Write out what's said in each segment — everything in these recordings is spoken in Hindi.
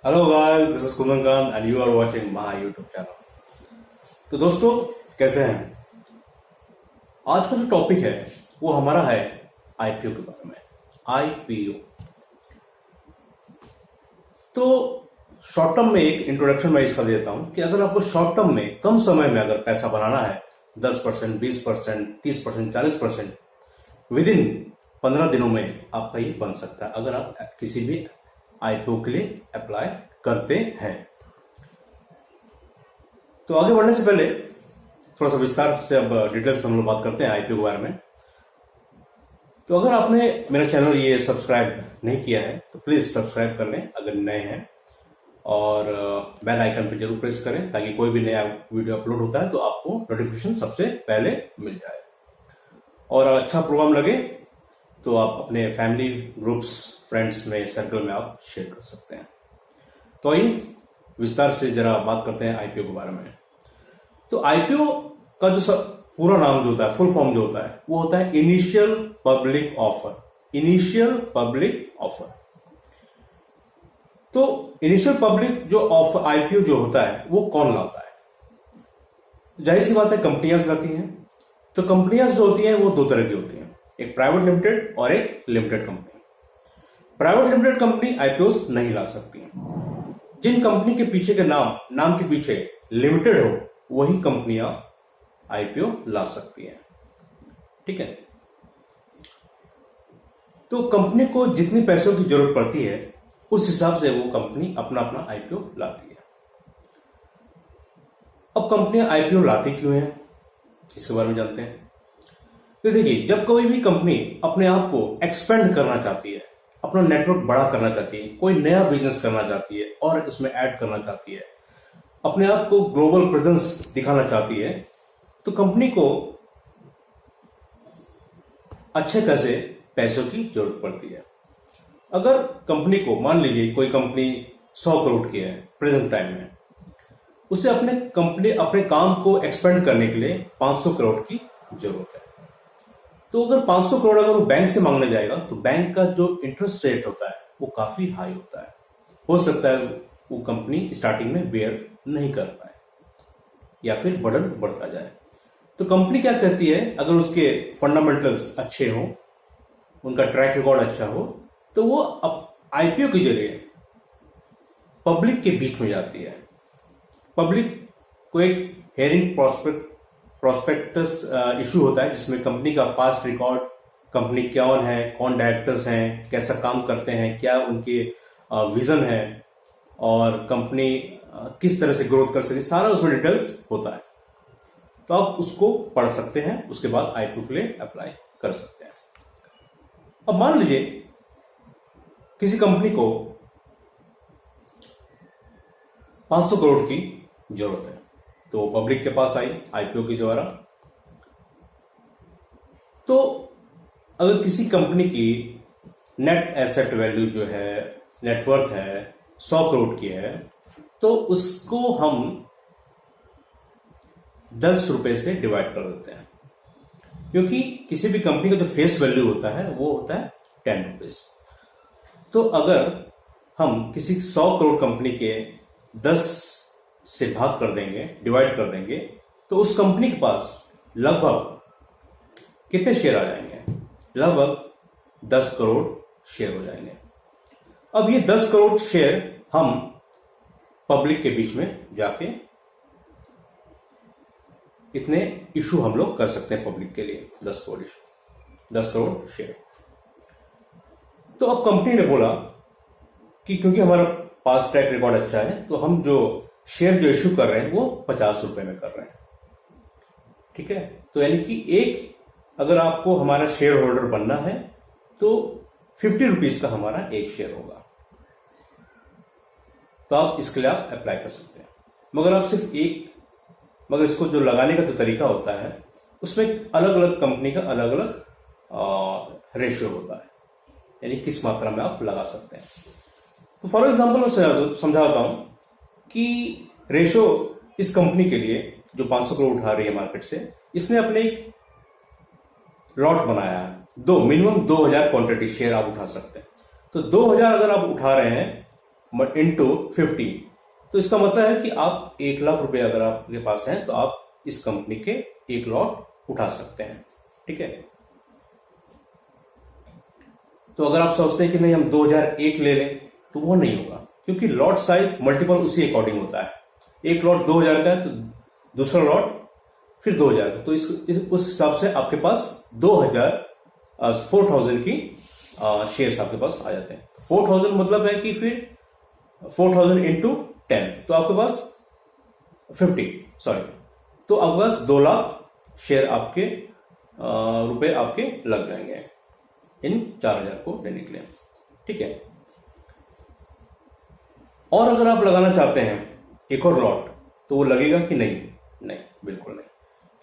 Hello guys, this is Kundan and you are watching my YouTube channel. तो दोस्तों, कैसे हैं? आज का जो टॉपिक है वो हमारा है आईपीओ के बारे में। आईपीओ तो शॉर्ट टर्म में एक इंट्रोडक्शन मैं इसका देता हूं कि अगर आपको शॉर्ट टर्म में कम समय में अगर पैसा बनाना है 10%, 20%, 30%, 40% विद इन 15 दिनों में आपका ये बन सकता है अगर आप किसी भी आईपीओ के लिए अप्लाई करते हैं। तो आगे बढ़ने से पहले थोड़ा सा विस्तार से अब डिटेल्स में हम लोग बात करते हैं आईपीओ के बारे में। तो अगर आपने मेरा चैनल ये सब्सक्राइब नहीं किया है तो प्लीज सब्सक्राइब कर लें अगर नए हैं, और बेल आइकन पे जरूर प्रेस करें ताकि कोई भी नया वीडियो अपलोड होता है तो आपको नोटिफिकेशन सबसे पहले मिल जाए। और अच्छा प्रोग्राम लगे तो आप अपने फैमिली ग्रुप्स, फ्रेंड्स में, सर्कल में आप शेयर कर सकते हैं। तो आइए विस्तार से जरा बात करते हैं आईपीओ के बारे में। तो आईपीओ का जो पूरा नाम जो होता है, फुल फॉर्म जो होता है, वो होता है initial public offer. Initial public offer. तो इनिशियल पब्लिक जो ऑफर आईपीओ जो होता है वो कौन लाता है? जाहिर सी बात है, कंपनियां लाती हैं। तो कंपनियां जो होती हैं वो दो तरह की होती हैं, एक प्राइवेट लिमिटेड और एक limited company. Private limited company IPO नहीं ला सकती। जिन कंपनी के पीछे के नाम के पीछे लिमिटेड हो वही कंपनियां आईपीओ ला सकती हैं। ठीक है। तो कंपनी को जितनी पैसों की जरूरत पड़ती है उस हिसाब से वो कंपनी अपना अपना आईपीओ लाती है। अब कंपनियां आईपीओ लाती क्यों है, इसके बारे में जानते हैं। तो देखिए, जब कोई भी कंपनी अपने आप को एक्सपेंड करना चाहती है, अपना नेटवर्क बड़ा करना चाहती है, कोई नया बिजनेस करना चाहती है और इसमें ऐड करना चाहती है, अपने आप को ग्लोबल प्रेजेंस दिखाना चाहती है, तो कंपनी को अच्छे खासे पैसों की जरूरत पड़ती है। अगर कंपनी को, मान लीजिए कोई कंपनी 100 करोड़ की है प्रेजेंट टाइम में, उसे अपने काम को एक्सपेंड करने के लिए 500 करोड़ की जरूरत है। तो अगर 500 करोड़ अगर वो बैंक से मांगने जाएगा तो बैंक का जो इंटरेस्ट रेट होता है वो काफी हाई होता है। हो सकता है वो कंपनी स्टार्टिंग में बेयर नहीं कर पाए या फिर बर्डन बढ़ता जाए। तो कंपनी क्या करती है, अगर उसके फंडामेंटल्स अच्छे हों, उनका ट्रैक रिकॉर्ड अच्छा हो, तो वो आईपीओ के जरिए पब्लिक के बीच में जाती है। पब्लिक को एक हेयरिंग प्रोस्पेक्टस इशू होता है जिसमें कंपनी का पास्ट रिकॉर्ड, कंपनी कौन है, कौन डायरेक्टर्स हैं, कैसा काम करते हैं, क्या उनके विजन है और कंपनी किस तरह से ग्रोथ कर सके, सारा उसमें डिटेल्स होता है। तो आप उसको पढ़ सकते हैं, उसके बाद आईपीओ के लिए अप्लाई कर सकते हैं। अब मान लीजिए किसी कंपनी को 500 करोड़ की जरूरत है, तो पब्लिक के पास आई आईपीओ के द्वारा। तो अगर किसी कंपनी की नेट एसेट वैल्यू जो है, नेटवर्थ है, 100 करोड़ की है, तो उसको हम 10 रुपए से डिवाइड कर देते हैं, क्योंकि किसी भी कंपनी का जो फेस वैल्यू होता है वो होता है 10 रुपीज। तो अगर हम किसी 100 करोड़ कंपनी के 10 से भाग कर देंगे, डिवाइड कर देंगे, तो उस कंपनी के पास लगभग कितने शेयर आ जाएंगे? लगभग 10 करोड़ शेयर हो जाएंगे। अब ये 10 करोड़ शेयर हम पब्लिक के बीच में जाके इतने इशू हम लोग कर सकते हैं पब्लिक के लिए, 10 करोड़ इशू, 10 करोड़ शेयर। तो अब कंपनी ने बोला कि क्योंकि हमारा पास ट्रैक रिकॉर्ड अच्छा है तो हम जो शेयर जो इशू कर रहे हैं वो 50 रुपए में कर रहे हैं। ठीक है। तो यानी कि अगर आपको हमारा शेयर होल्डर बनना है तो 50 रुपीज का हमारा एक शेयर होगा। तो आप इसके लिए आप अप्लाई कर सकते हैं। मगर इसको जो लगाने का जो तरीका होता है उसमें अलग अलग कंपनी का अलग अलग रेशियो होता है, यानी किस मात्रा में आप लगा सकते हैं। तो फॉर एग्जाम्पल मैं समझाता हूं कि रेशियो इस कंपनी के लिए जो 500 करोड़ उठा रही है मार्केट से, इसने अपने एक लॉट बनाया है, मिनिमम 2000 क्वांटिटी शेयर आप उठा सकते हैं। तो 2000 अगर आप उठा रहे हैं इंटू 50, तो इसका मतलब है कि आप 1 लाख रुपए अगर आपके पास है तो आप इस कंपनी के 1 लॉट उठा सकते हैं। ठीक है, तो अगर आप सोचते हैं कि नहीं हम 2001 ले लें तो वो नहीं होगा, क्योंकि लॉट साइज मल्टीपल उसी अकॉर्डिंग होता है। एक लॉट 2000 का है तो दूसरा लॉट फिर 2000 का, तो उस हिसाब से आपके पास 4000 की शेयर्स आपके पास आ जाते हैं। 4000 मतलब है कि फिर 4000 इंटू 10, तो आपके पास 50 सॉरी, तो आपके पास 2 लाख शेयर आपके रुपए आपके लग जाएंगे इन 4000 को लेने के लिए। ठीक है, और अगर आप लगाना चाहते हैं एक और लॉट तो वो लगेगा कि नहीं? नहीं, बिल्कुल नहीं,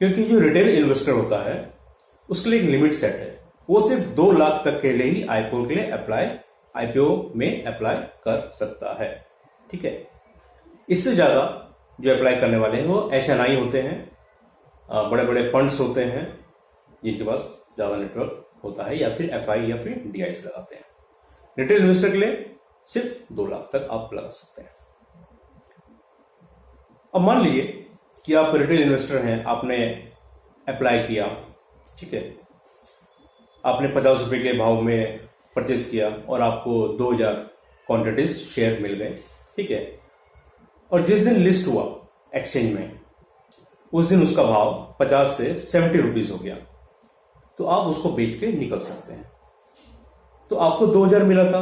क्योंकि जो रिटेल इन्वेस्टर होता है उसके लिए एक लिमिट सेट है, वो सिर्फ 2 लाख तक के लिए ही आईपीओ के लिए आईपीओ में अप्लाई कर सकता है। ठीक है, इससे ज्यादा जो अप्लाई करने वाले हैं वो एसएनआई होते हैं, बड़े बड़े फंड्स होते हैं जिनके पास ज्यादा नेटवर्क होता है, या फिर एफआई या फिर डीआई लगाते हैं। रिटेल इन्वेस्टर के लिए सिर्फ 2 लाख तक आप लगा सकते हैं। अब मान लीजिए कि आप रिटेल इन्वेस्टर हैं, आपने अप्लाई किया, ठीक है, आपने 50 रुपए के भाव में परचेस किया और आपको 2000 क्वांटिटीज शेयर मिल गए। ठीक है, और जिस दिन लिस्ट हुआ एक्सचेंज में उस दिन उसका भाव 50 से 70 रुपीज हो गया, तो आप उसको बेच के निकल सकते हैं। तो आपको 2000 मिला था,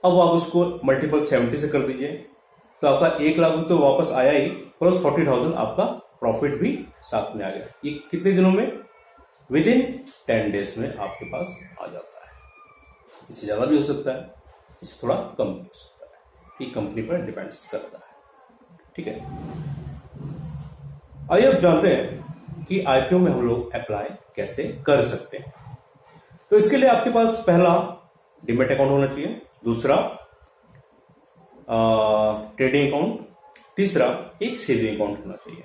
अब आप उसको मल्टीपल 70 से कर दीजिए, तो आपका 1 लाख तो वापस आया ही, प्लस 40,000 आपका प्रॉफिट भी साथ में आ गया। ये कितने दिनों में? विद इन 10 डेज में आपके पास आ जाता है। इससे ज्यादा भी हो सकता है, इससे थोड़ा कम भी हो सकता है, ये कंपनी पर डिपेंड करता है। ठीक है, आइए अब जानते हैं कि आईपीओ में हम लोग अप्लाई कैसे कर सकते हैं। तो इसके लिए आपके पास पहला डीमैट अकाउंट होना चाहिए, दूसरा ट्रेडिंग अकाउंट, तीसरा एक सेविंग अकाउंट होना चाहिए।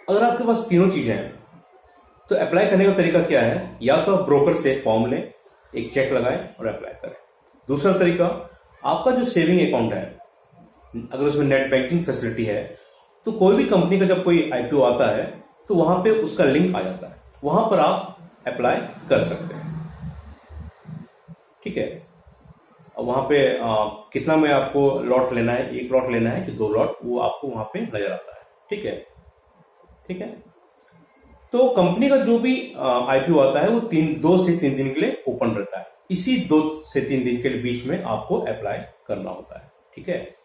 अगर आपके पास तीनों चीजें हैं तो अप्लाई करने का तरीका क्या है? या तो आप ब्रोकर से फॉर्म लें, एक चेक लगाएं और अप्लाई करें। दूसरा तरीका, आपका जो सेविंग अकाउंट है अगर उसमें नेट बैंकिंग फैसिलिटी है तो कोई भी कंपनी का जब कोई आईपीओ आता है तो वहां पे उसका लिंक आ जाता है, वहां पर आप अप्लाई कर सकते हैं। ठीक है, अब वहां पे कितना में आपको लॉट लेना है, 1 लॉट लेना है कि 2 लॉट, वो आपको वहां पे नजर आता है। ठीक है, ठीक है, तो कंपनी का जो भी आईपीओ आता है वो 2 से 3 दिन के लिए ओपन रहता है। इसी 2 से 3 दिन के बीच में आपको अप्लाई करना होता है। ठीक है,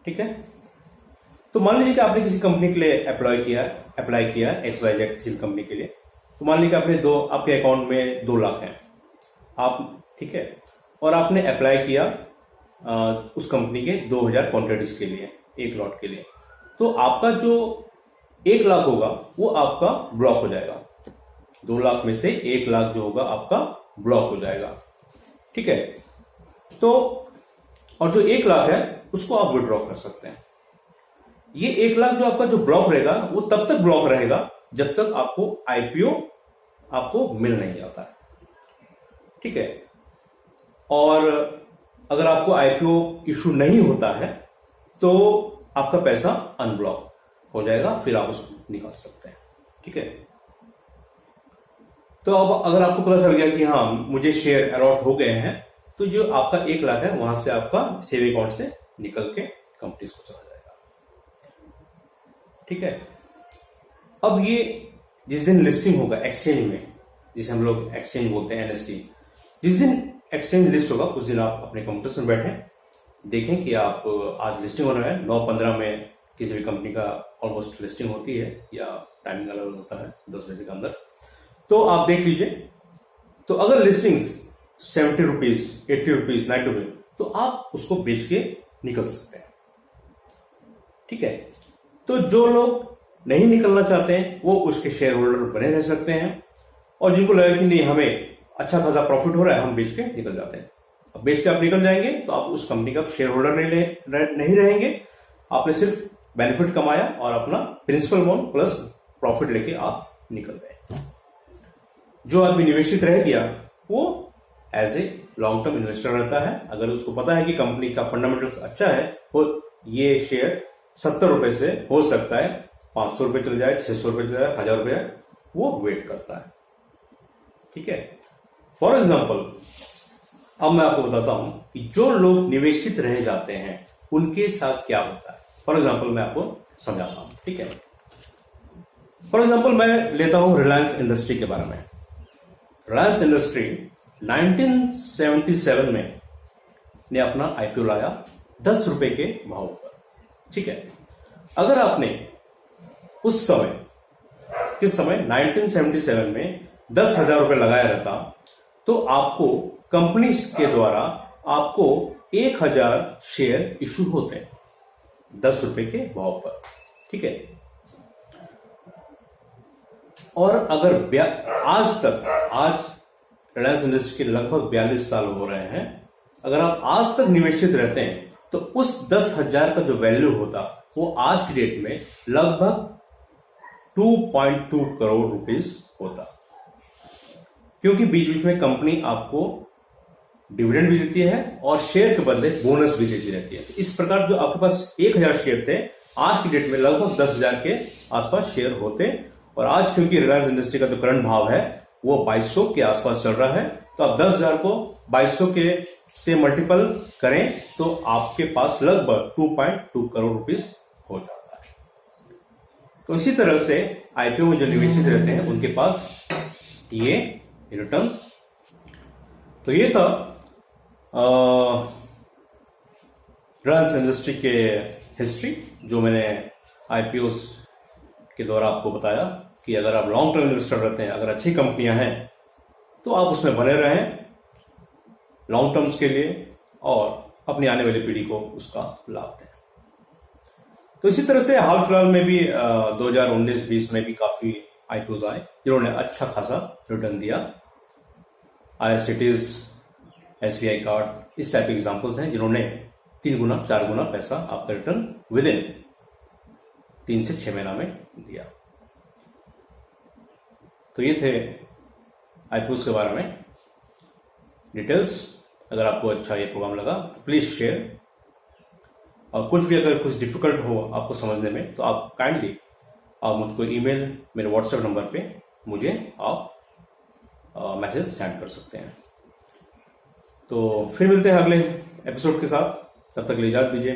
ठीक है, तो मान लीजिए कि आपने किसी कंपनी के लिए अप्लाई किया XYZ किसी कंपनी के लिए, तो मान लीजिए आपने आपके अकाउंट में 2 लाख हैं आप, ठीक है, और आपने अप्लाई किया उस कंपनी के 2000 क्वांटिटीज के लिए, 1 लॉट के लिए, तो आपका जो 1 लाख होगा वो आपका ब्लॉक हो जाएगा। 2 लाख में से 1 लाख जो होगा आपका ब्लॉक हो जाएगा। ठीक है, तो और जो 1 लाख है उसको आप विड्रॉ कर सकते हैं। ये 1 लाख जो आपका जो ब्लॉक रहेगा वो तब तक ब्लॉक रहेगा जब तक आपको आईपीओ आपको मिल नहीं जाता है। ठीक है, और अगर आपको आईपीओ इशू नहीं होता है तो आपका पैसा अनब्लॉक हो जाएगा, फिर आप उसको निकाल सकते हैं। ठीक है, तो अब अगर आपको पता चल गया कि हाँ मुझे शेयर अलॉट हो गए हैं, तो जो आपका 1 लाख है वहां से आपका सेविंग अकाउंट से निकल के कंपनीज को चला जाएगा। ठीक है, अब ये जिस दिन लिस्टिंग होगा एक्सचेंज में, जिसे हम लोग एक्सचेंज बोलते हैं एनएससी, जिस दिन एक्सचेंज लिस्ट होगा उस दिन आप अपने कंप्यूटर में बैठें, देखें कि आप आज लिस्टिंग होना है 9:15 में किसी भी कंपनी का ऑलमोस्ट लिस्टिंग होती है, या टाइमिंग अलग होता है 10 बजे के अंदर, तो आप देख लीजिए। तो अगर लिस्टिंग्स 70 रुपीज, 80 रुपीज, 90 रुपीज, तो आप उसको बेच के निकल सकते हैं। ठीक है, तो जो लोग नहीं निकलना चाहते हैं वो उसके शेयर होल्डर बने रह सकते हैं, और जिनको लगे कि नहीं हमें अच्छा खासा प्रॉफिट हो रहा है, हम बेच के निकल जाते हैं। अब बेच के आप निकल जाएंगे तो आप उस कंपनी का शेयर होल्डर नहीं रहेंगे, आपने सिर्फ बेनिफिट कमाया और अपना प्रिंसिपल अमाउंट प्लस प्रॉफिट लेके आप निकल गए। जो आदमी निवेशित रह गया वो as a long term investor रहता है। अगर उसको पता है कि कंपनी का फंडामेंटल्स अच्छा है, वो ये शेयर 70 रुपए से हो सकता है 500 रुपए चले जाए, 600 रुपए चले जाए, 1000 रुपए, वो वेट करता है। ठीक है। फॉर एग्जाम्पल अब मैं आपको बताता हूं कि जो लोग निवेशित रह जाते हैं उनके साथ क्या होता है। फॉर एग्जाम्पल मैं आपको समझाता हूं। ठीक है। फॉर एग्जाम्पल मैं लेता हूं रिलायंस इंडस्ट्री के बारे में। रिलायंस इंडस्ट्री 1977 में ने अपना आईपीओ लाया 10 रुपए के भाव पर। ठीक है। अगर आपने उस समय, किस समय, 1977 में 10,000 रुपए लगाया रहता, तो आपको कंपनी के द्वारा आपको 1,000 शेयर इशू होते 10 रुपए के भाव पर। ठीक है। और अगर आज रिलायंस इंडस्ट्री के लगभग 42 साल हो रहे हैं, अगर आप आज तक निवेशित रहते हैं तो उस 10,000 का जो वैल्यू होता वो आज की डेट में लगभग 2.2 करोड़ रुपीस होता, क्योंकि बीच बीच में कंपनी आपको डिविडेंड भी देती है और शेयर के बदले बोनस भी देती रहती है। तो इस प्रकार जो आपके पास 1,000 शेयर थे, आज की डेट में लगभग 10,000 के आसपास शेयर होते। और आज क्योंकि रिलायंस इंडस्ट्री का जो करंट भाव है वो 2200 के आसपास चल रहा है, तो आप 10,000 को 2200 के से मल्टीपल करें तो आपके पास लगभग 2.2 करोड़ रुपीस हो जाता है। तो इसी तरह से आईपीओ में जो निवेशित रहते हैं उनके पास ये रिटर्न। तो ये था रिलायंस इंडस्ट्री के हिस्ट्री, जो मैंने आईपीओ के द्वारा आपको बताया कि अगर आप लॉन्ग टर्म इन्वेस्टर रहते हैं, अगर अच्छी कंपनियां हैं तो आप उसमें बने रहें लॉन्ग टर्म्स के लिए और अपनी आने वाली पीढ़ी को उसका लाभ दें। तो इसी तरह से हाल फिलहाल में भी 2019-20 में भी काफी आईपीओज आए जिन्होंने अच्छा खासा रिटर्न दिया। आईआरसीटीज, एसबीआई कार्ड, इस टाइप के एग्जांपल्स हैं जिन्होंने 3 गुना 4 गुना पैसा आपका रिटर्न विद इन 3 से 6 महीना में दिया। तो ये थे आईपीओज के बारे में डिटेल्स। अगर आपको अच्छा ये प्रोग्राम लगा तो प्लीज शेयर, और कुछ भी अगर कुछ डिफिकल्ट हो आपको समझने में तो आप काइंडली आप मुझको ईमेल, मेरे व्हाट्सएप नंबर पे मुझे आप मैसेज सेंड कर सकते हैं। तो फिर मिलते हैं अगले एपिसोड के साथ, तब तक के लिए इजाजत दीजिए।